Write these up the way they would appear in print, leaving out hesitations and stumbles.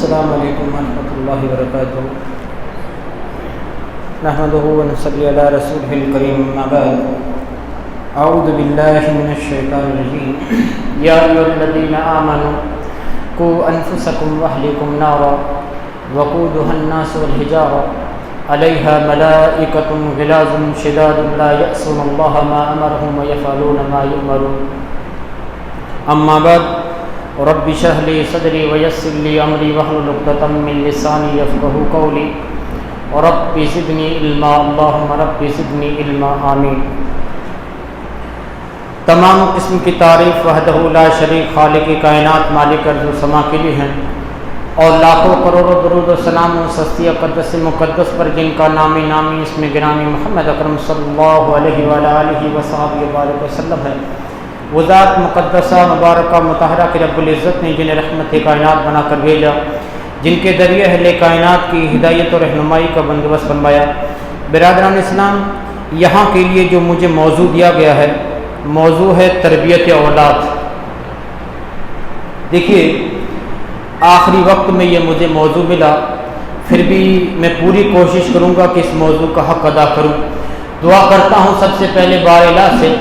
السلام علیکم ورحمۃ اللہ وبرکاتہ نحمده ونصلی علی رسولہ الکریم اما بعد اعوذ باللہ من الشیطان الرجیم یا ایھا الذین آمنوا قوا انفسکم واہلیکم نارا وقودها الناس والحجارہ علیہا ملائکۃ غلاظ شداد لا یعصون اللہ ما امرهم ویفعلون ما یؤمرون اما بعد رب اشرح لي صدري ويسر لي امري واحلل عقدة من لساني يفقهوا قولي رب زدني علما اللهم رب زدني علما آمین۔ تمام قسم کی تعریف وحدہ لا شریک خالق کائنات مالک ارض و سما کے لیے ہیں، اور لاکھوں کروڑوں درود و سلام و سستی اقدس مقدس پر جن کا نامی نامی اسم گرامی محمد اکرم صلی اللہ علیہ وآلہ وصحبہ وبارک وسلم ہے۔ وہ ذات مقدسہ مبارکہ مطہرہ کے رب العزت نے جنہیں رحمت کائنات بنا کر بھیجا، جن کے ذریعے اہل کائنات کی ہدایت و رہنمائی کا بندوبست فرمایا۔ برادران اسلام، یہاں کے لیے جو مجھے موضوع دیا گیا ہے، موضوع ہے تربیت اولاد۔ دیکھیے، آخری وقت میں یہ مجھے موضوع ملا، پھر بھی میں پوری کوشش کروں گا کہ اس موضوع کا حق ادا کروں۔ دعا کرتا ہوں سب سے پہلے بار الہ سے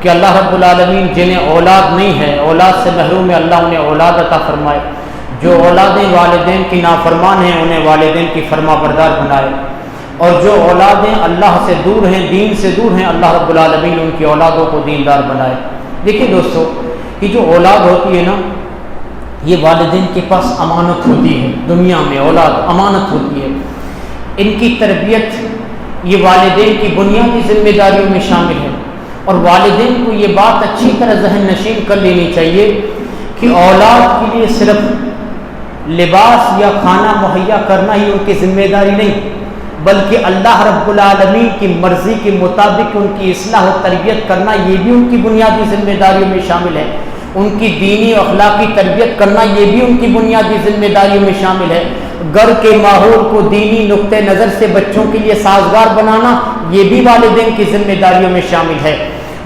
کہ اللہ رب العالمین جنہیں اولاد نہیں ہے، اولاد سے محروم ہے، اللہ انہیں اولاد عطا فرمائے۔ جو اولادیں والدین کی نافرمان ہیں انہیں والدین کی فرما بردار بنائے، اور جو اولادیں اللہ سے دور ہیں، دین سے دور ہیں، اللہ رب العالمین ان کی اولادوں کو دیندار بنائے۔ دیکھیے دوستو، یہ جو اولاد ہوتی ہے نا، یہ والدین کے پاس امانت ہوتی ہے۔ دنیا میں اولاد امانت ہوتی ہے، ان کی تربیت یہ والدین کی بنیادی ذمہ داریوں میں شامل ہے، اور والدین کو یہ بات اچھی طرح ذہن نشین کر لینی چاہیے کہ اولاد کے لیے صرف لباس یا کھانا مہیا کرنا ہی ان کی ذمہ داری نہیں، بلکہ اللہ رب العالمین کی مرضی کے مطابق ان کی اصلاح و تربیت کرنا یہ بھی ان کی بنیادی ذمہ داریوں میں شامل ہے۔ ان کی دینی و اخلاقی تربیت کرنا یہ بھی ان کی بنیادی ذمہ داریوں میں شامل ہے۔ گھر کے ماحول کو دینی نقطہ نظر سے بچوں کے لیے سازگار بنانا یہ بھی والدین کی ذمہ داریوں میں شامل ہے۔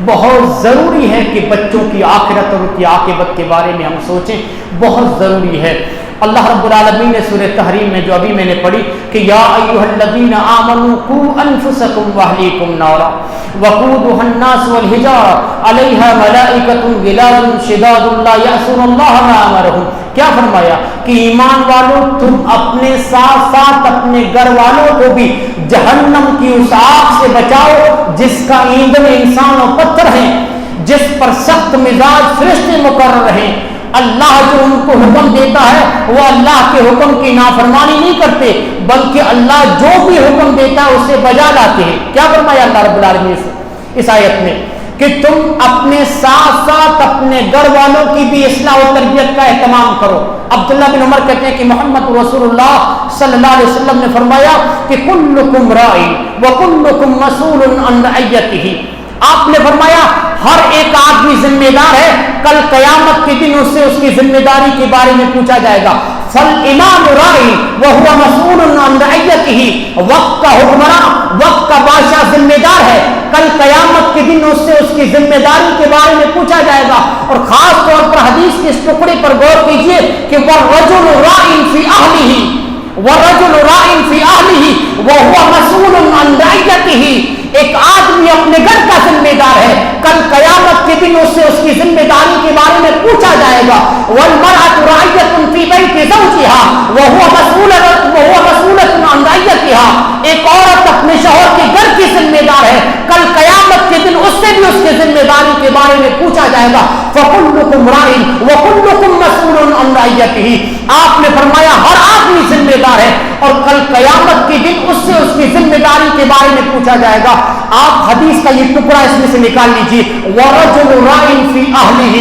بہت ضروری ہے کہ بچوں کی آخرت اور ان کی عاقبت کے بارے میں ہم سوچیں، بہت ضروری ہے۔ اللہ رب العالمین نے سورہ تحریم میں جو ابھی میں نے پڑھی کہ یا ایھا الذین آمنوا قوا انفسکم واہلیکم نارا وقودها الناس والحجارہ علیہا ملائکۃ غلاظ شداد لا یعصون اللہ ما امرهم، کیا فرمایا کہ ایمان والوں تم اپنے ساتھ ساتھ اپنے گھر والوں کو بھی جہنم کی اس آگ سے بچاؤ جس کا ایندھن انسان و پتھر ہیں، جس پر سخت مزاج فرشتے مقرر ہیں۔ اللہ جو ان کو حکم دیتا ہے وہ اللہ کے حکم کی نافرمانی نہیں کرتے، بلکہ اللہ جو بھی حکم دیتا ہے اسے بجا لاتے ہیں۔ کیا فرمایا اللہ رب العالمین اس آیت میں کہ تم اپنے ساتھ ساتھ اپنے گھر والوں کی بھی اصلاح و تربیت کا اہتمام کرو۔ عبداللہ بن عمر کہتے ہیں کہ محمد رسول اللہ صلی اللہ علیہ وسلم نے فرمایا کہ کلکم راع وکلکم مسئول عن رعیتہ۔ آپ نے فرمایا ہر ایک آدمی ذمہ دار ہے، کل قیامت کے دن اس سے اس کی ذمہ داری کے بارے میں پوچھا جائے گا۔ فالامام راع وهو مسئول عن رعیتہ، وقت کا حکمراں، وقت کا بادشاہ ذمہ دار ہے، کل قیامت کے دن اس سے اس کی ذمہ داری کے بارے میں پوچھا جائے گا۔ اور خاص طور پر حدیث کے اس ٹکڑے پر غور کیجئے کہ والرجل راع فی اہلہ والرجل راع فی اہلہ وهو مسئول عن رعیتہ۔ ایک آدمی اپنے گھر کا ذمہ دار ہے، کل قیامت کے دن اس سے اس کی ذمہ داری کے بارے میں پوچھا جائے گا۔ والمرأة راعیۃ فی بیت زوجہا وهو مسئولۃ عن رعیتہا۔ ایک عورت اپنے شوہر کے گھر کی ذمہ دار ہے، کل قیامت کے دن اس سے بھی اس کی ذمہ داری کے بارے میں پوچھا جائے گا۔ فکلکم راع وکلکم مسئول عن رعیتہ۔ آپ نے فرمایا ہر آدمی ذمہ دار ہے، اور کل قیامت کے دن اس سے اس کی ذمہ داری کے بارے میں پوچھا جائے گا۔ آپ حدیث کا یہ ٹکڑا اس میں سے نکال لیجیے، وَرَجُلُ رَاعٍ فِي أَهْلِهِ۔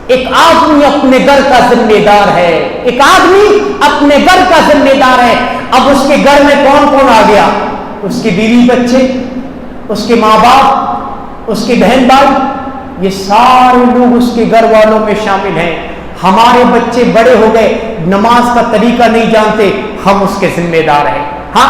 ایک آدمی اپنے گھر کا ذمہ دار ہے، ایک آدمی اپنے گھر کا ذمہ دار ہے۔ اب اس کے گھر میں کون کون آ گیا؟ اس کی بیوی بچے، اس کے ماں باپ، اس کے بہن بھائی، یہ سارے لوگ اس کے گھر والوں میں شامل ہیں۔ ہمارے بچے بڑے ہو گئے، نماز کا طریقہ نہیں جانتے، ہم اس کے ذمہ دار ہیں۔ ہاں،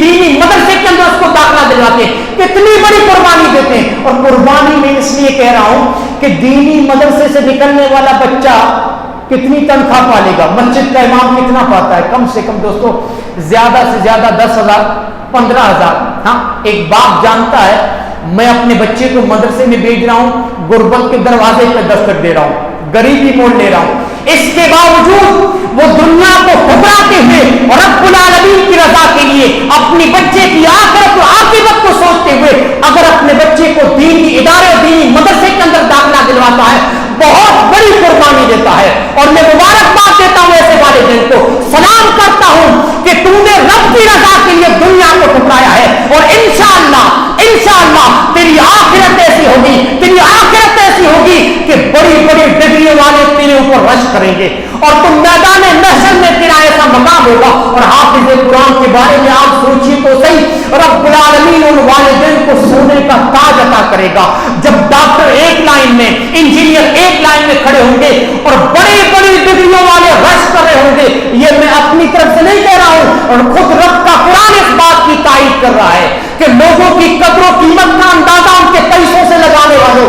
دینی مدرسے کے اندر اس کو داخلہ دلواتے ہیں, کتنی بڑی قربانی دیتے ہیں. اور قربانی میں اس لیے کہہ رہا ہوں کہ دینی مدرسے سے نکلنے والا بچہ کتنی تنخواہ پالے گا؟ مسجد کا امام کتنا پاتا ہے؟ کم سے کم دوستو زیادہ سے زیادہ 10,000 15,000. ہاں, ایک باپ جانتا ہے میں اپنے بچے کو مدرسے میں بھیج رہا ہوں, غربت کے دروازے پہ دستک دے رہا ہوں, غریبی مول لے رہا ہوں, اس کے باوجود وہ دنیا کو ٹھکراتے ہوئے اور رب العالمین کی رضا کے لیے اپنی بچے کی آخرت اور عاقبت کو سوچتے ہوئے اگر اپنے بچے کو دینی ادارے اور دینی مدرسے کے اندر داخلہ دلواتا ہے, بہت بڑی قربانی دیتا ہے. اور میں مبارکباد دیتا ہوں ایسے والدین کو, سلام کرتا ہوں کہ تم نے رب کی رضا کے لیے دنیا کو ٹھکرایا ہے, اور انشاءاللہ تیری آخرت ایسی ہوگی, تیری آخرت ایسی ہوگی کہ بڑی بڑی ڈگریوں والے تیرے اوپر رش کریں گے, اور تم میدان محشر میں تیرا ایسا مقام ہوگا. اور حافظ قرآن کے بارے میں آپ سوچیے تو صحیح, رب العالمین ان والدین کو سونے کا تاج عطا کرے گا. جب ڈاکٹر ایک لائن میں, انجینئر ایک لائن میں کھڑے ہوں گے اور بڑی بڑی ڈگریوں والے رش کر رہے ہوں گے, یہ میں اپنی طرف سے نہیں کہہ رہا ہوں, اور خود رب کا قرآن اس بات کی تائید کر رہا ہے کہ لوگوں کی قدر و قیمت کا اندازہ ان کے پیسوں سے لگانے والوں,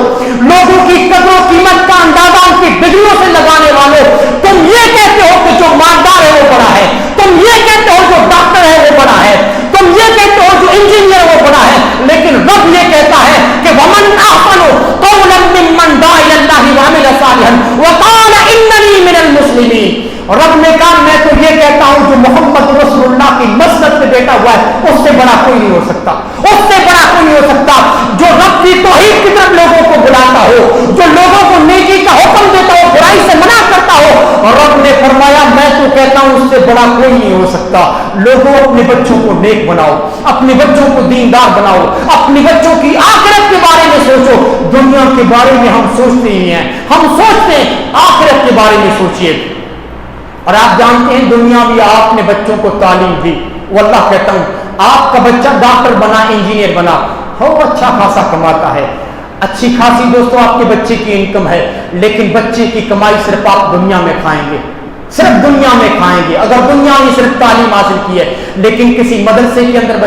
لوگوں کی قدر و قیمت کا اندازہ ان کی ڈگریوں سے لگانے والوں, تم یہ کہتے ہو کہ جو مالدار ہے وہ بڑا ہے, تم یہ کہتے ہو جو ڈاکٹر ہے وہ بڑا ہے, تم یہ کہتے ہو جو انجینئر ہے وہ بڑا ہے, لیکن رب یہ کہتا ہے کہ ومن احسن قولا ممن دعا الی اللہ وعمل صالحا وقال اننی من المسلمین. اور رب نے کہا میں تو یہ کہتا ہوں جو محمد رسول اللہ کی مسند پہ بیٹھا ہوا ہے اس سے بڑا کوئی نہیں ہو سکتا, اس سے بڑا کوئی نہیں ہو سکتا. جو رب کی توحید کی طرف لوگوں کو بلاتا ہو, جو لوگوں کو نیکی کا حکم دیتا ہو, برائی سے منع کرتا ہو, اور رب نے فرمایا میں تو کہتا ہوں اس سے بڑا کوئی نہیں ہو سکتا. لوگوں اپنے بچوں کو نیک بناؤ, اپنے بچوں کو دیندار بناؤ, اپنے بچوں کی آخرت کے بارے میں سوچو. دنیا کے بارے میں ہم سوچتے ہی ہیں, ہم سوچتے ہیں, آخرت کے بارے میں سوچیے. اور آپ جانتے ہیں دنیا بھی آپ نے بچوں کو تعلیم دی, واللہ کہتا ہوں آپ کا بچہ ڈاکٹر بنا, انجینئر بنا, ہو اچھا خاصا کماتا ہے, اچھی خاصی دوستوں آپ کے بچے کی انکم ہے, لیکن بچے کی کمائی صرف آپ دنیا میں کھائیں گے, صرف دنیا میں کھائیں گے اگر دنیا میں صرف تعلیم حاصل کی ہے. لیکن کسی مدرسے کے اندر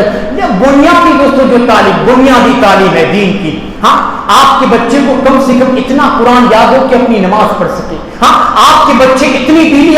بنیادی دوستوں جو تعلیم, بنیادی تعلیم ہے دین کی, ہاں آپ کے بچے کو کم سے کم اتنا قرآن یاد ہو کہ اپنی نماز پڑھ سکے, ہاں آپ کے بچے اتنی دینی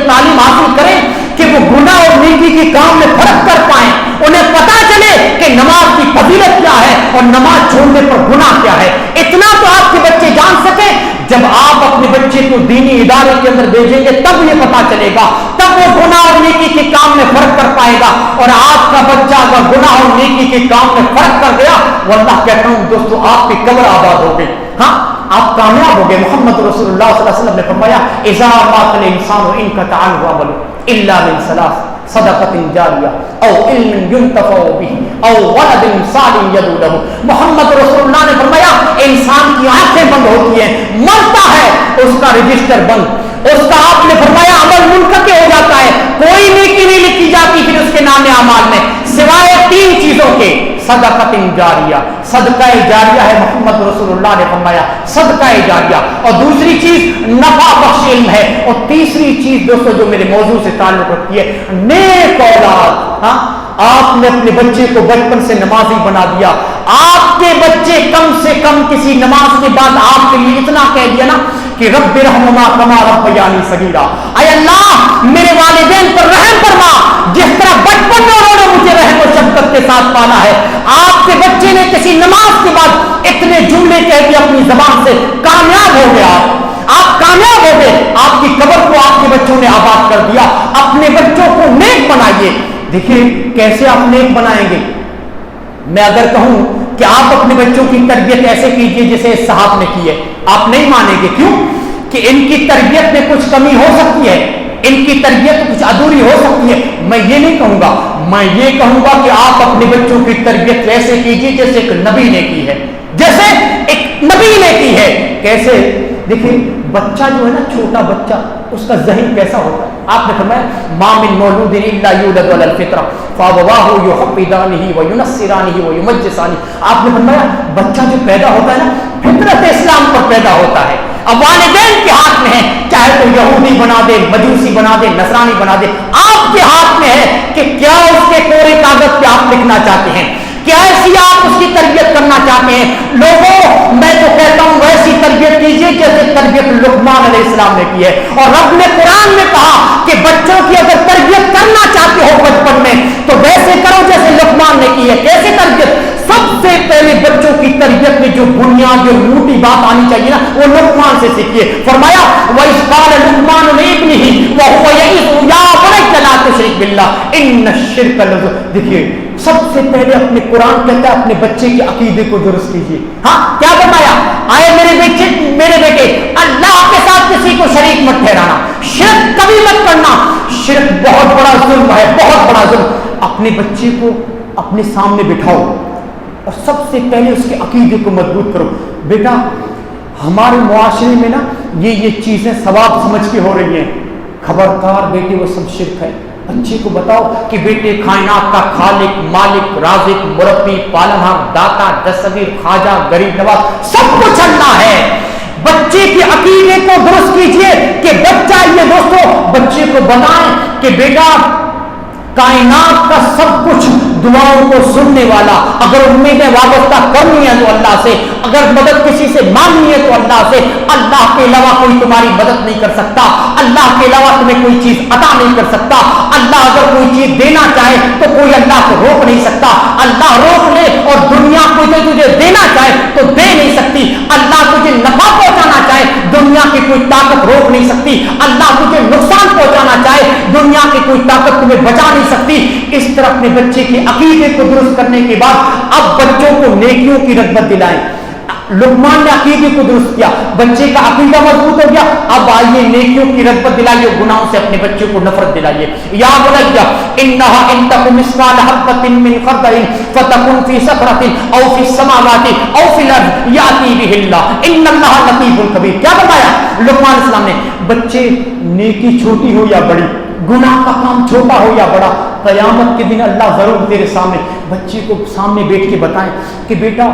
تعلیم حاصل کریں کہ وہ گناہ اور نیکی کے کام میں فرق کر پائیں, انہیں پتا چلے کہ نماز کی فضیلت کیا ہے اور نماز چھوڑنے پر گناہ کیا ہے. اتنا تو آپ کے بچے جان سکیں. جب آپ اپنے بچے کو دینی ادارے کے اندر بھیجیں گے تب یہ پتا چلے گا, تب وہ گناہ اور نیکی کے کام میں فرق کر پائے گا. اور آپ کا بچہ اگر گناہ اور نیکی کے کام میں فرق کر گیا, واللہ کہتا ہوں دوستو آپ کی قبر آباد ہو گئی, ہاں آپ کامیاب ہو گئے. محمد رسول اللہ صلی اللہ علیہ وسلم نے فرمایا اذا مات الانسان انقطع عنه عمله الا من ثلاث صدقۃ جاریہ او علم ينتفع به او ولد صالح يدعو له. محمد رسول اللہ نے فرمایا انسان کی آنکھیں بند ہوتی ہیں, مرتا ہے, اس کا رجسٹر بند, اس کا آپ نے فرمایا عمل منقطع ہو جاتا ہے, کوئی نیکی نہیں لکھی جاتی پھر اس کے نام اعمال میں سوائے 3 چیزوں کے, صدقۃ جاریہ, صدقہ جاریہ ہے. محمد رسول اللہ نے فرمایا صدقہ جاریہ, اور دوسری چیز نفع بخش علم ہے, اور تیسری چیز دوستو جو میرے موضوع سے تعلق رکھتی ہے نیک اولاد. ہاں آپ نے اپنے بچے کو بچپن سے نمازی بنا دیا, آپ کے بچے کم سے کم کسی نماز کے بعد آپ کے لیے اتنا کہہ دیا نا کہ رب رحمہما کما ربیانی صغیرا, اے اللہ میرے والدین پر رحم فرما جس طرح بچپن میں انہوں نے مجھے رحم و شفقت کے ساتھ پالا ہے. آپ کے بچے نے کسی نماز کے بعد اتنے جملے کہہ دیے اپنی زبان سے, کامیاب ہو گیا, آپ کامیاب ہو گئے. آپ کی قبر کو آپ کے بچوں نے آباد کر دیا. اپنے بچوں کو نیک بنائیے. دیکھیے کیسے آپ نیک بنائیں گے. میں اگر کہوں کہ آپ اپنے بچوں کی تربیت ایسے کیجئے جیسے صحابہ نے کی ہے, آپ نہیں مانیں گے. کیوں کہ ان کی تربیت میں کچھ کمی ہو سکتی ہے, ان کی تربیت کچھ ادھوری ہو سکتی ہے. میں یہ نہیں کہوں گا, میں یہ کہوں گا کہ آپ اپنے بچوں کی تربیت ویسے کیجئے جیسے ایک نبی نے کی ہے, جیسے ایک نبی نے کی ہے. کیسے؟ دیکھیں بچہ جو ہے نا, چھوٹا بچہ, اس کا ذہن کیسا ہوتا ہے. آپ نے فرمایا ما من مولود الا یولد علی الفطرہ فابواہ یحودانہ وینصرانہ ویمجسانہ. آپ نے فرمایا بچہ جو پیدا ہوتا ہے نا فطرت اسلام پر پیدا ہوتا ہے. اب والدین کے ہاتھ میں ہے، چاہے تو یہودی بنا دے، مجوسی بنا دے، نصرانی بنا دے، آپ کے ہاتھ میں ہے کہ کیا اس کے کوڑے کاغذ پہ آپ لکھنا چاہتے ہیں، کیا ایسی آپ اس کی تربیت کرنا چاہتے ہیں۔ لوگوں میں تو کہتا ہوں ویسی تربیت کیجیے جیسے تربیت لقمان علیہ السلام نے کی ہے، اور رب نے قرآن میں کہا کہ بچوں کی اگر تربیت کرنا چاہتے ہو بچپن میں تو ویسے کرو جیسے لقمان نے کی ہے۔ کیسے تربیت؟ سب سے پہلے بچوں کی تربیت میں جو بنیاد جو موٹی بات آنی چاہیے نا وہ لقمان سے سیکھیے۔ فرمایا وَإِذْ قَالَ لُقْمَانُ لِابْنِهِ وَهُوَ يَعِظُهُ يَا بُنَيَّ لَا تُشْرِكْ بِاللَّهِ إِنَّ الشِّرْكَ لَظُلْمٌ۔ دیکھیے سب سے پہلے اپنے قرآن کہتا ہے اپنے بچے کے عقیدے کو درست کیجیے۔ ہاں کیا بتایا؟ آئے میرے بیٹے اللہ کے ساتھ کسی کو شریک مت ٹھہرانا، شرک کبھی مت کرنا، شرک بہت بڑا ظلم ہے، بہت بڑا ظلم۔ اپنے بچے کو اپنے سامنے بٹھاؤ اور سب سے پہلے اس کے عقیدے کو مضبوط کرو۔ بیٹا ہمارے معاشرے میں نا یہ چیزیں ثواب سمجھ کے ہو رہی ہیں، خبردار بیٹے وہ سب شرک ہے۔ بچے کو بتاؤ کہ بیٹے کائنات کا خالق، مالک، رازق، مربی، پالنہار، داتا، دستگیر، خواجہ، غریب نواز سب کچھ اللہ ہے۔ بچے کے عقیدے کو درست کیجئے کہ بچہ یہ دوستو بچے کو بتائیں کہ بیٹا کائنات کا سب کچھ دعاؤں کو سننے والا، اگر امیدیں وابستہ کرنی ہے تو اللہ سے، اگر مدد کسی سے مانگنی ہے تو اللہ سے، اللہ کے علاوہ کوئی تمہاری مدد نہیں کر سکتا، اللہ کے علاوہ تمہیں کوئی چیز عطا نہیں کر سکتا، اللہ اگر کوئی چیز دینا چاہے تو کوئی اللہ کو روک نہیں سکتا، اللہ روک لے اور دنیا کوئی تجھے دینا چاہے تو دے نہیں سکتی، اللہ تجھے نفع پہنچانا چاہے دنیا کی کوئی طاقت روک نہیں سکتی، اللہ تجھے نقصان پہنچانا چاہے دنیا کی کوئی طاقت تمہیں بچا نہیں سکتی۔ اس طرح اپنے بچے کے عقیدے کو درست کرنے کے بعد اب بچوں کو نیکیوں کی رغبت دلائیں۔ لقمان نے عقیدے کو درست کیا، بچے کا عقیدہ مضبوط ہو گیا، اب آئیے نیکیوں کی رغبت دلائیے، گناہوں سے اپنے بچے کو نفرت دلائیے۔ یا بنی انھا ان تک مثقال حبۃ من خردل فتکن فی صخرۃ او فی السماوات او فی الارض یاتی بہ اللہ ان اللہ لطیف خبیر۔ کیا بتایا لقمان علیہ السلام نے؟ بچے نیکی چھوٹی ہو یا بڑی، گناہ کا کام چھوٹا ہو یا بڑا، قیامت کے دن اللہ ضرور تیرے سامنے، بچے کو سامنے بیٹھ کے بتائیں کہ بیٹا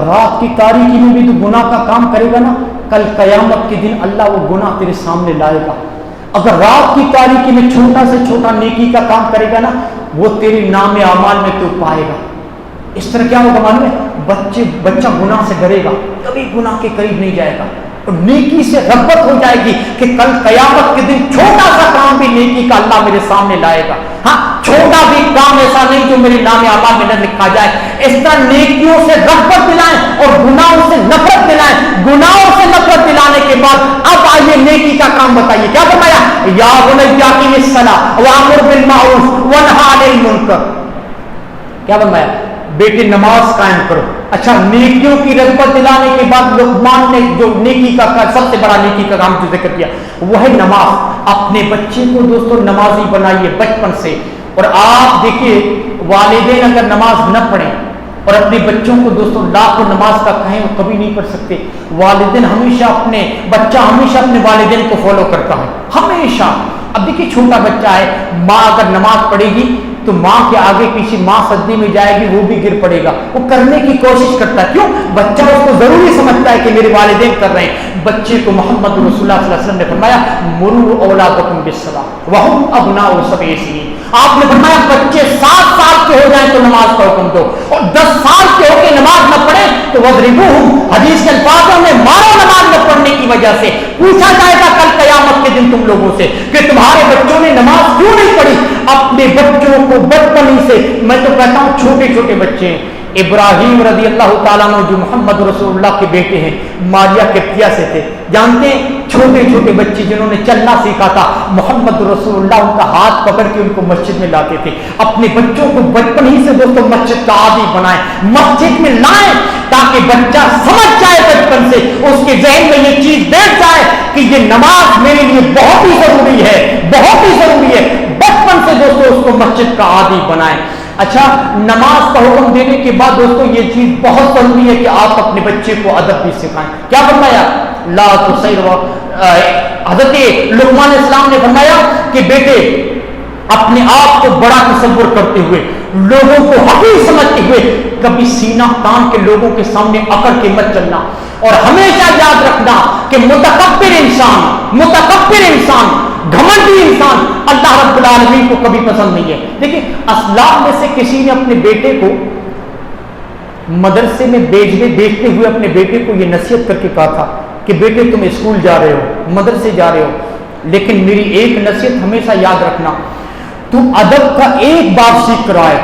رات کی تاریکی میں بھی تو گناہ کا کام کرے گا نا، کل قیامت کے دن اللہ وہ گناہ تیرے سامنے لائے گا۔ اگر رات کی تاریکی میں چھوٹا سے چھوٹا نیکی کا کام کرے گا نا وہ تیرے نام اعمال میں تو پائے گا۔ اس طرح کیا ہوگا معلوم ہے؟ بچہ گناہ سے ڈرے گا، کبھی گناہ کے قریب نہیں جائے گا، اور نیکی سے رغبت ہو جائے گی کہ کل قیامت کے دن چھوٹا سا کام بھی نیکی کا اللہ میرے سامنے لائے گا۔ ہاں چھوٹا بھی کام ایسا نہیں جو میرے نام اعمال میں نہ لکھا جائے۔ اس طرح نیکیوں سے رغبت دلائیں اور گناہوں سے نفرت دلائیں۔ گناہوں سے نفرت دلانے کے بعد اب آئیے نیکی کا کام بتائیے۔ کیا بتایا؟ یا بنی اقیم الصلاۃ وامر بالمعروف ونہی عن المنکر۔ کیا بتایا؟ بیٹے نماز قائم کرو۔ اچھا نیکیوں کی رغبت دلانے کے بعد لقمان نے جو نیکی کا سب سے بڑا نیکی کا کام جو ذکر کیا وہ ہے نماز۔ اپنے بچے کو دوستو نمازی بنائیے بچپن سے۔ اور آپ دیکھیے والدین اگر نماز نہ پڑھیں اور اپنے بچوں کو دوستو لاکھوں نماز کا کہیں وہ کبھی نہیں پڑھ سکتے۔ والدین ہمیشہ بچہ ہمیشہ اپنے والدین کو فالو کرتا ہے، ہمیشہ۔ اب دیکھیے چھوٹا بچہ ہے، ماں اگر نماز پڑھے گی تو ماں کے آگے پیچھے ماں سجدے میں جائے گی وہ بھی گر پڑے گا، وہ کرنے کی کوشش کرتا ہے۔ کیوں؟ بچہ اس کو ضروری سمجھتا ہے کہ میرے والدین کر رہے ہیں۔ بچے کو محمد رسول اللہ صلی اللہ علیہ وسلم نے فرمایا مروا اولادکم بالصلاۃ وہم ابناء سبع سنین۔ آپ نے فرمایا بچے 7 سال کے ہو جائیں تو نماز کا حکم دو، اور 10 سال کے ہو کے نماز نہ پڑھے تو وضربوہم، حدیث کے الفاظوں میں مارو نماز نہ پڑھنے کی وجہ سے۔ پوچھا جائے گا کل قیامت کے دن تم لوگوں سے کہ تمہارے بچوں نے نماز کیوں نہیں پڑھی۔ اپنے بچوں کو بچپن ہی سے، میں تو کہتا ہوں چھوٹے چھوٹے بچے ہیں، ابراہیم رضی اللہ تعالیٰ عنہ جو محمد رسول اللہ کے بیٹے ہیں ماریہ قبطیہ سے تھے، جانتے ہیں چھوٹے چھوٹے بچے جنہوں نے چلنا سیکھا تھا محمد رسول اللہ ان کا ہاتھ پکڑ کے ان کو مسجد میں لاتے تھے۔ اپنے بچوں کو بچپن ہی سے دوستوں مسجد کا عادی بنائیں، مسجد میں لائیں تاکہ بچہ سمجھ جائے بچپن سے، اس کے ذہن میں یہ چیز بیٹھ جائے کہ یہ نماز میرے لیے بہت ہی ضروری ہے، بہت ہی ضروری ہے۔ بچپن سے دوستوں اس کو مسجد کا عادی بنائیں۔ اچھا نماز کا حکم دینے کے بعد دوستوں یہ چیز بہت ضروری ہے کہ آپ اپنے بچے کو ادب بھی سکھائیں۔ کیا فرمایا؟ لا تسیر۔ حضرت لقمان علیہ السلام نے فرمایا کہ بیٹے اپنے آپ کو بڑا تصور کرتے ہوئے لوگوں کو حقیر سمجھتے ہوئے کبھی سینہ تان کے لوگوں کے سامنے اکڑ کے مت چلنا، اور ہمیشہ یاد رکھنا کہ متکبر انسان گھمنڈی انسان اللہ رب العالمین کو کبھی پسند نہیں ہے۔ دیکھیں اسلاف میں سے کسی نے اپنے بیٹے کو مدرسے میں بیچتے ہوئے اپنے بیٹے کو یہ نصیحت کر کے کہا تھا کہ بیٹے تم اسکول جا رہے ہو، مدرسے جا رہے ہو، لیکن میری ایک نصیحت ہمیشہ یاد رکھنا، تم ادب کا ایک باب سیکھ کر آئے،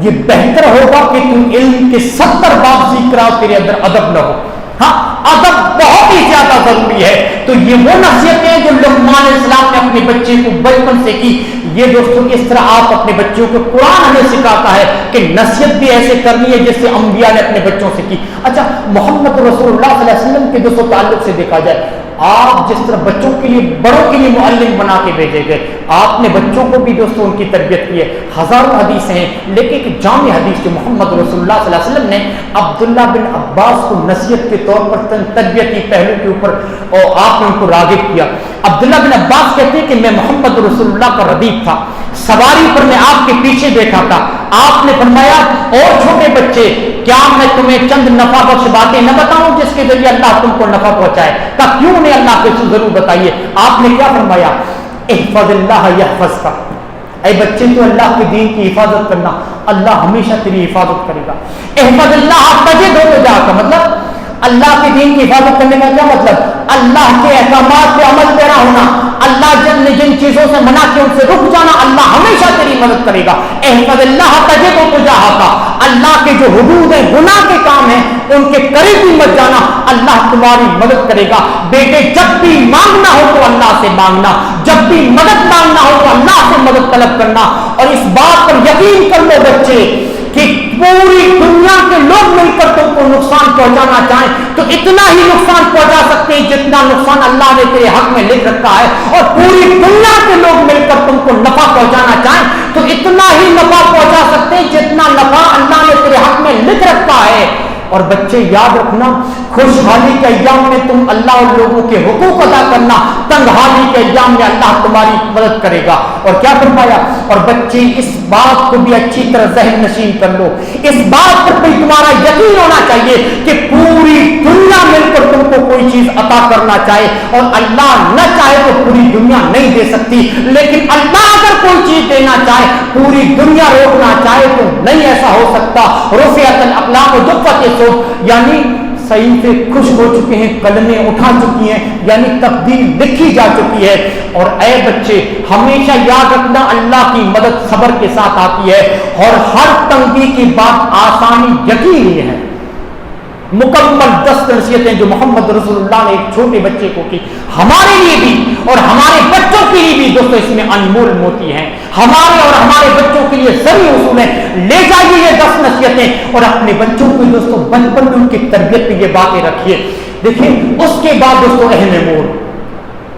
یہ بہتر ہوگا کہ تم علم کے 70 باب سیکھ کر آؤ، تیرے اندر ادب نہ ہو۔ ہاں ادب بہت ہی زیادہ ضروری ہے۔ تو یہ وہ نصیحتیں جو لقمان علیہ السلام نے اپنے بچے کو بچپن سے کی، یہ دوستوں اس طرح آپ اپنے بچوں کو قرآن ہمیں سکھاتا ہے کہ نصیحت بھی ایسے کرنی ہے جس سے انبیاء نے اپنے بچوں سے کی۔ اچھا محمد رسول اللہ صلی اللہ علیہ وسلم کے دوستوں تعلق سے دیکھا جائے، آپ جس طرح بچوں کے لیے بڑوں کے لیے معلم بنا کے بھیجے گئے، آپ نے بچوں کو بھی دوستوں ان کی تربیت کی ہے۔ ہزاروں حدیثیں ہیں، لیکن ایک جامع حدیث جو محمد رسول اللہ صلی اللہ علیہ وسلم نے عبداللہ بن عباس کو نصیحت کے طور پر تربیتی پہلو کے اوپر اور آپ نے ان کو راغب کیا۔ عبداللہ بن عباس کہتے ہیں کہ میں محمد رسول اللہ کا ردیف تھا، سواری پر میں آپ کے پیچھے بیٹھا تھا، آپ نے فرمایا اور چھوٹے بچے کیا میں تمہیں چند نفع بخش باتیں نہ بتاؤں جس کے ذریعے اللہ تم کو نفع پہنچائے؟ کہا کیوں نہیں اللہ کے ضرور بتائیے۔ آپ نے کیا فرمایا؟ احفظ اللہ یحفظک، اے بچے تو اللہ کے دین کی حفاظت کرنا، اللہ ہمیشہ تیری حفاظت کرے گا۔ احفظ اللہ تجد تجاہک، مطلب اللہ کے دین کی حفاظت کرنے کا کیا مطلب؟ اللہ کے احکامات پہ عمل پیرا ہونا، اللہ جن چیزوں سے منع کیا ان سے رک جانا، اللہ ہمیشہ تیری مدد کرے گا۔ احفظ اللہ تجد تجاہک، اللہ کے جو حدود ہیں گناہ کے کام ہیں ان کے قریب بھی مت جانا، اللہ تمہاری مدد کرے گا۔ بیٹے جب بھی مانگنا ہو تو اللہ سے مانگنا، جب بھی مدد مانگنا ہو تو اللہ سے مدد طلب کرنا، اور اس بات پر یقین کر لو بچے کہ پوری دنیا کے لوگ مل کر تم کو نقصان پہنچانا چاہیں تو اتنا ہی نقصان پہنچا سکتے ہیں جتنا نقصان اللہ نے تیرے حق میں لکھ رکھا ہے، اور پوری دنیا کے لوگ مل کر تم کو نفع پہنچانا چاہیں تو اتنا ہی نفع پہنچا سکتے ہیں جتنا نفع اللہ نے تیرے حق میں لکھ رکھا ہے۔ اور بچے یاد رکھنا، خوشحالی کے ایام میں تم اللہ اور لوگوں کے حقوق ادا کرنا، تنگحالی کے ایام میں اللہ تمہاری مدد کرے گا۔ اور کیا فرمایا؟ اور بچے اس بات کو بھی اچھی طرح ذہن نشین کر لو، اس بات پر بھی تمہارا یقین ہونا چاہیے کہ پوری دنیا مل کر تم کو کوئی چیز عطا کرنا چاہے اور اللہ نہ چاہے تو پوری دنیا نہیں دے سکتی، لیکن اللہ اگر کوئی چیز دینا چاہے پوری دنیا روکنا چاہے تو نہیں ایسا ہو سکتا۔ رفعت الاقلام وجفت الصحف، یعنی صحیفے خشک ہو چکے ہیں، قلمیں اٹھا چکی ہیں، یعنی تقدیر لکھی جا چکی ہے۔ اور اے بچے ہمیشہ یاد رکھنا اللہ کی مدد صبر کے ساتھ آتی ہے، اور ہر تنگی کی بات آسانی یقین ہی ہے۔ مکمل 10 نصیحتیں جو محمد رسول اللہ نے ایک چھوٹے بچے کو کی، ہمارے لیے بھی اور ہمارے بچوں کے لیے بھی دوستوں اس میں انمول موتی ہیں، ہمارے اور ہمارے بچوں کے لیے ضروری اصول ہیں۔ لے جائیے یہ 10 نصیحتیں اور اپنے بچوں کو دوستوں بچپن میں ان کی تربیت میں یہ باتیں رکھیے۔ دیکھیں اس کے بعد دوستوں اہم امور،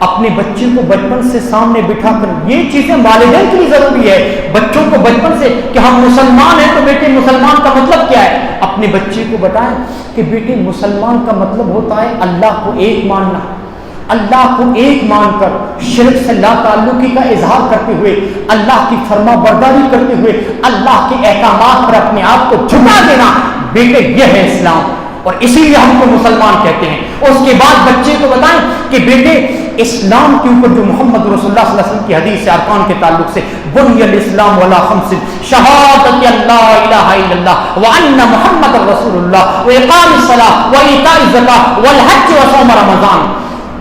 اپنے بچے کو بچپن سے سامنے بٹھا کر یہ چیزیں والدین کے لیے ضروری ہے، بچوں کو بچپن سے کہ ہم مسلمان ہیں تو بیٹے مسلمان کا مطلب کیا ہے، اپنے بچے کو بتائیں کہ بیٹے مسلمان کا مطلب ہوتا ہے اللہ کو ایک ماننا، اللہ کو ایک مان کر شرک سے لا تعلقی کا اظہار کرتے ہوئے، اللہ کی فرما برداری کرتے ہوئے اللہ کے احکامات پر اپنے آپ کو جھکا دینا، بیٹے یہ ہے اسلام، اور اسی لیے ہم کو مسلمان کہتے ہیں۔ اس کے بعد بچے کو بتائیں کہ بیٹے اسلام کے اوپر جو محمد رسول اللہ صلی اللہ علیہ وسلم کی حدیث سے ارکان کے تعلق سے بنی الاسلام علی خمس، شہادت اللہ الہ الا اللہ وان محمد رسول اللہ واقام الصلاۃ وایتاء الزکاۃ والحج وصوم رمضان،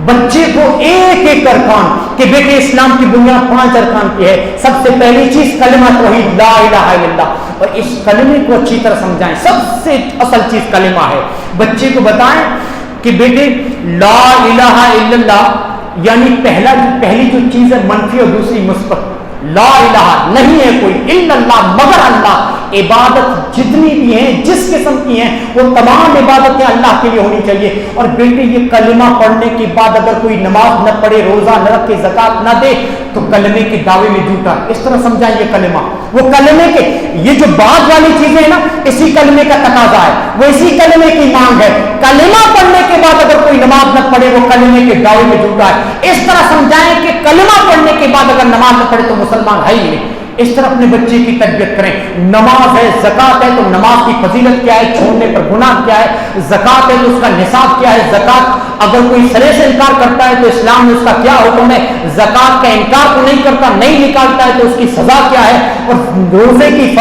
بچے کو ایک ایک ارکان کہ بیٹے اسلام کی بنیاد 5 ارکان کی ہے۔ سب سے پہلی چیز کلمہ توحید لا الہ الا اللہ، اور اس کلمے کو اچھی طرح سمجھائیں، سب سے اصل چیز کلمہ ہے۔ بچے کو بتائیں کہ بیٹے لا الہ الا اللہ یعنی پہلی جو چیز ہے منفی اور دوسری مثبت، لا الہ نہیں ہے کوئی الا اللہ مگر اللہ، عبادت جتنی بھی ہیں جس قسم کی ہیں وہ تمام عبادتیں اللہ کے لیے ہونی چاہیے۔ اور بیٹے یہ کلمہ پڑھنے کے بعد اگر کوئی نماز نہ پڑھے، روزہ نہ رکھے، زکات نہ دے تو کلمے کے دعوے میں جھوٹا، اس طرح سمجھائیں یہ کلمہ، وہ کلمے کے یہ جو بعد والی چیزیں ہیں نا اسی کلمے کا تقاضا ہے، وہ اسی کلمے کی مانگ ہے۔ کلمہ پڑھنے کے بعد اگر کوئی نماز نہ پڑھے وہ کلمے کے دعوے میں جھوٹا ہے، اس طرح سمجھائیں کہ کلمہ پڑھنے کے بعد اگر نماز نہ پڑھے تو مسلمان ہے ہی نہیں۔ اس طرح اپنے بچے کی تربیت کریں. نماز ہے، زکات ہے، تو نماز کی فضیلت کیا ہے، چھوڑنے پر گناہ کیا ہے. زکات ہے تو اس کا نصاب کیا ہے. زکات اگر کوئی سرے سے انکار کرتا ہے تو اسلام میں اس کا کیا حکم ہے. زکات کا انکار کو نہیں کرتا، نہیں نکالتا ہے تو اس کی سزا کیا ہے. اور روزے کی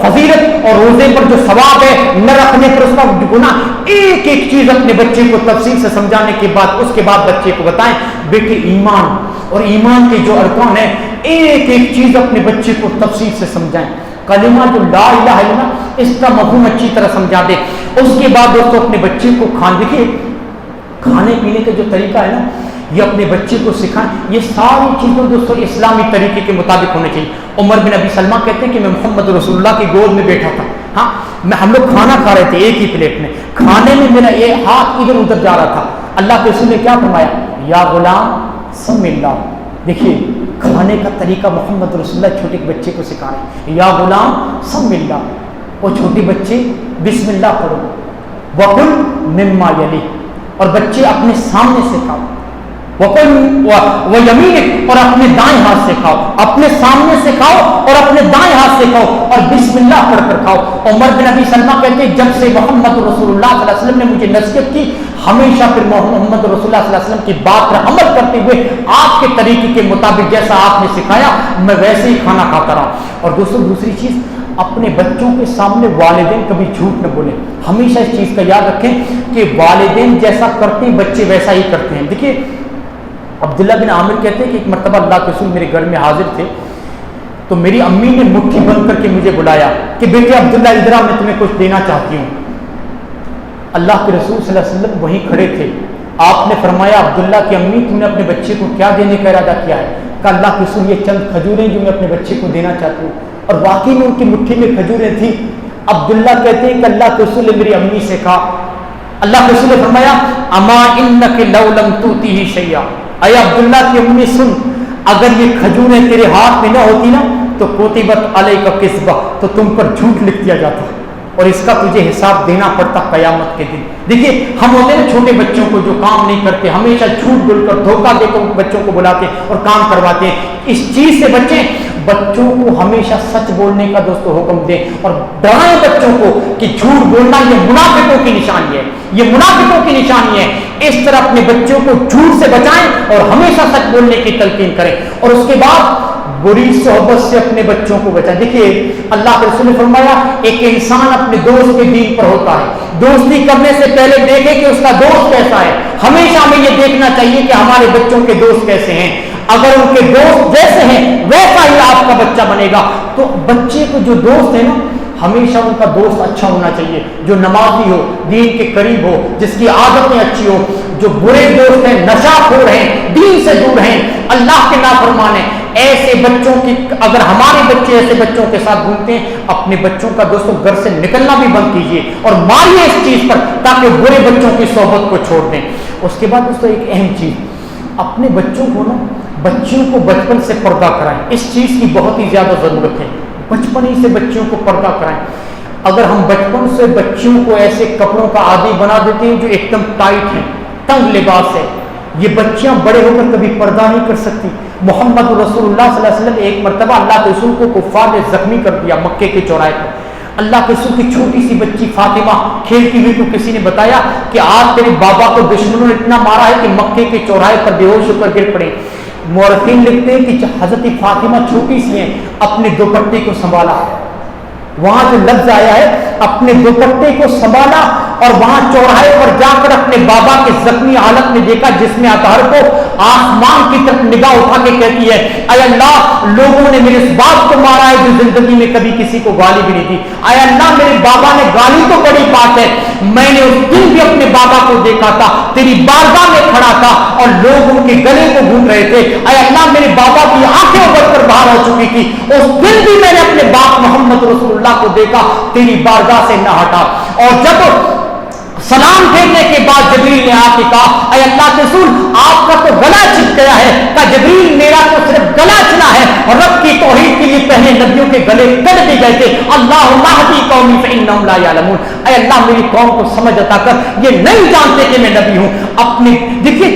فضیلت اور روزے پر جو ثواب ہے، نہ رکھنے پر اس کا گناہ، ایک ایک چیز اپنے بچے کو تفصیل سے سمجھانے کے بعد اس کے بعد بچے کو بتائیں بیٹے ایمان اور ایمان کے جو ارکان ہیں، ایک ایک چیز اپنے بچے کو تفصیل سے سمجھائیں. کلمہ جو لا الہ الا اللہ، اس کا مفہوم اچھی طرح سمجھا دے. اس کے بعد دوستوں اپنے بچے کو دیکھیے کھانے پینے کا جو طریقہ ہے نا، یہ اپنے بچے کو سکھائیں. یہ ساری چیزیں دوستوں اسلامی طریقے کے مطابق ہونے چاہیے. عمر بن ابی سلمہ کہتے ہیں کہ میں محمد رسول اللہ کی گود میں بیٹھا تھا. ہاں، ہم لوگ کھانا کھا رہے تھے ایک ہی پلیٹ میں، کھانے میں میرا یہ ہاتھ ادھر ادھر جا رہا تھا. اللہ کے رسول نے کیا فرمایا، یا غلام سم اللہ. دیکھیے کھانے کا طریقہ محمد رسول اللہ چھوٹے بچے کو سکھا رہے ہیں. یا غلام سم اللہ، وہ چھوٹے بچے بسم اللہ پڑھو. وکل مما یلی، اور بچے اپنے سامنے سے کھاؤ. وہ یمین، اور اپنے دائیں ہاتھ سے کھاؤ. اپنے سامنے سے کھاؤ اور اپنے دائیں ہاتھ سے کھاؤ اور بسم اللہ پڑھ کر کھاؤ. عمر بن ابی سلمہ کہتے ہیں جب سے محمد رسول اللہ صلی اللہ علیہ وسلم نے مجھے نصیحت کی، ہمیشہ پھر محمد رسول اللہ صلی اللہ علیہ وسلم کی بات پر عمل کرتے ہوئے آپ کے طریقے کے مطابق جیسا آپ نے سکھایا میں ویسے ہی کھانا کھاتا رہا. اور دوستوں دوسری چیز، اپنے بچوں کے سامنے والدین کبھی جھوٹ نہ بولیں. ہمیشہ اس چیز کا یاد رکھیں کہ والدین جیسا کرتے ہیں بچے ویسا ہی کرتے ہیں. دیکھیے عبداللہ بن عامر کہتے ہیں کہ ایک مرتبہ اللہ کے رسول میرے گھر میں حاضر تھے، تو میری امی نے مٹھی بند کر کے مجھے بلایا کہ بیٹے عبداللہ ادھر آ، میں تمہیں کچھ دینا چاہتی ہوں. اللہ کے رسول صلی اللہ علیہ وسلم وہیں کھڑے تھے. آپ نے فرمایا عبداللہ کی امی تم نے اپنے بچے کو کیا دینے کا ارادہ کیا ہے؟ کہ اللہ کے رسول یہ چند کھجوریں جو میں اپنے بچے کو دینا چاہتی ہوں. اور واقعی میں ان کی مٹھی میں کھجوریں تھیں. عبداللہ کہتے ہیں کہ اللہ کے رسول نے میری امی سے کہا، اللہ کے رسول نے فرمایا اما انک لو لم تؤتیہ شیئا، اے عبداللہ کی امی سن، اگر یہ کھجوریں تیرے ہاتھ میں نہ ہوتی نا تو کوتبت علیک کذبہ، تو تم پر جھوٹ لکھ دیا جاتا اور اس کا تجھے حساب دینا پڑتا قیامت کے دن. دیکھیے ہم ہوتے ہیں چھوٹے بچوں کو جو کام نہیں کرتے، ہمیشہ جھوٹ بول کر دھوکہ دے کر بچوں کو بلاتے اور کام کرواتے ہیں. اس چیز سے بچیں. بچوں کو ہمیشہ سچ بولنے کا دوستو حکم دیں اور ڈرائیں بچوں کو کہ جھوٹ بولنا یہ منافقوں کی نشانی ہے، یہ منافقوں کی نشانی ہے. اس طرح اپنے بچوں کو جھوٹ سے بچائیں اور ہمیشہ سچ بولنے کی تلقین کریں. اور اس کے بعد بری صحبت سے اپنے بچوں کو بچائیں. دیکھیے اللہ کے رسول نے فرمایا ایک انسان اپنے دوست کے دین پر ہوتا ہے. دوستی کرنے سے پہلے دیکھے کہ اس کا دوست کیسا ہے. ہمیشہ ہمیں یہ دیکھنا چاہیے کہ ہمارے بچوں کے دوست کیسے ہیں. اگر ان کے دوست جیسے ہیں ویسا ہی آپ کا بچہ بنے گا. تو بچے کو جو دوست ہے نا، ہمیشہ ان کا دوست اچھا ہونا چاہیے، جو نمازی ہو، دین کے قریب ہو، جس کی عادتیں اچھی ہو. جو برے دوست ہیں، نشہ خور ہیں، دین سے دور ہیں، اللہ کے نافرمان ہیں، ایسے بچوں کی اگر ہمارے بچے ایسے بچوں کے ساتھ گھومتے ہیں، اپنے بچوں کا دوستوں گھر سے نکلنا بھی بند کیجیے اور ماریے اس چیز پر تاکہ برے بچوں کی صحبت کو چھوڑ دیں. اس کے بعد دوستوں ایک اہم چیز، اپنے بچوں کو نا، بچوں کو بچپن سے پردہ کرائیں. اس چیز کی بہت ہی زیادہ ضرورت ہے. بچپن ہی سے بچوں کو پردہ کرائیں. اگر ہم بچپن سے بچوں کو ایسے کپڑوں کا عادی بنا دیتے ہیں جو ایک دم ٹائٹ ہیں، تنگ لباس ہے، یہ بچیاں بڑے ہو کر کبھی پردہ نہیں کر سکتی. محمد رسول اللہ صلی اللہ علیہ وسلم ایک مرتبہ اللہ کے رسول کو کفار نے زخمی کر دیا مکے کے چوراہے پر. اللہ کے رسول کی چھوٹی سی بچی فاطمہ کھیلتی ہوئی کو کسی نے بتایا کہ آج تیرے بابا کو دشمنوں نے اتنا مارا ہے کہ مکے کے چوراہے پر بے ہوش ہو کر گر پڑے. مورخین لکھتے ہیں کہ حضرت فاطمہ چھوٹی سی ہیں، اپنے دوپٹے کو سنبھالا. وہاں جو لفظ آیا ہے اپنے دوپٹے کو سنبھالا اور وہاں چوراہے پر جا کر اپنے بابا کے زخمی حالت میں دیکھا جس میں اطہر کو آسمان کی طرف نگاہ اٹھا کے کہتی ہے اے اللہ لوگوں نے میرے اس باپ کو مارا ہے جو زندگی میں کبھی کسی کو گالی بھی نہیں دی. اے اللہ میرے بابا نے گالی تو بڑی بات ہے، میں نے اس دن بھی اپنے بابا کو دیکھا تھا، تیری بارگاہ میں کھڑا تھا اور لوگ ان کے گلے کو گھونٹ رہے تھے. اے اللہ میرے بابا کی آنکھیں ابل کر باہر ہو چکی تھی، اس دن بھی میں نے اپنے باپ محمد رسول اللہ کو دیکھا، تیری بارگاہ سے نہ ہٹا. اور جب سلام پھیرنے کے بعد جبریل نے آ کے کہا اے اللہ کے رسول آپ کا تو گلا چھپ گیا ہے. کہ جبریل میرا تو صرف گلا چھنا ہے اور رب کی توحید کے لیے پہلے نبیوں کے گلے کٹ دی گئے تھے. اللہ مہدی قومی فانہم لا یعلمون. اے اللہ میری قوم کو سمجھ عطا کر، یہ نہیں جانتے کہ میں نبی ہوں. اپنے دیکھیے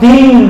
3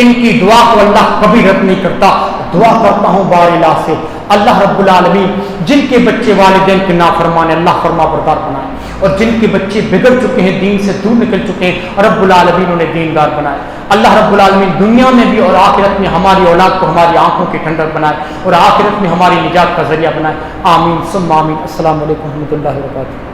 ان کی دعا کو اللہ کبھی رد نہیں کرتا. دعا کرتا ہوں بار الہ سے اللہ رب العالمین جن کے بچے والدین کے نافرمان اللہ فرما بردار بنائے, اور جن کے بچے بگڑ چکے ہیں, دین سے دور نکل چکے ہیں, رب العالمین انہیں دیندار بنائے. اللہ رب العالمین دنیا میں بھی اور آخرت میں ہماری اولاد کو ہماری آنکھوں کی ٹھنڈک بنائے, اور آخرت میں ہماری نجات کا ذریعہ بنائے. آمین ثم آمین. السلام علیکم ورحمۃ اللہ وبرکاتہ.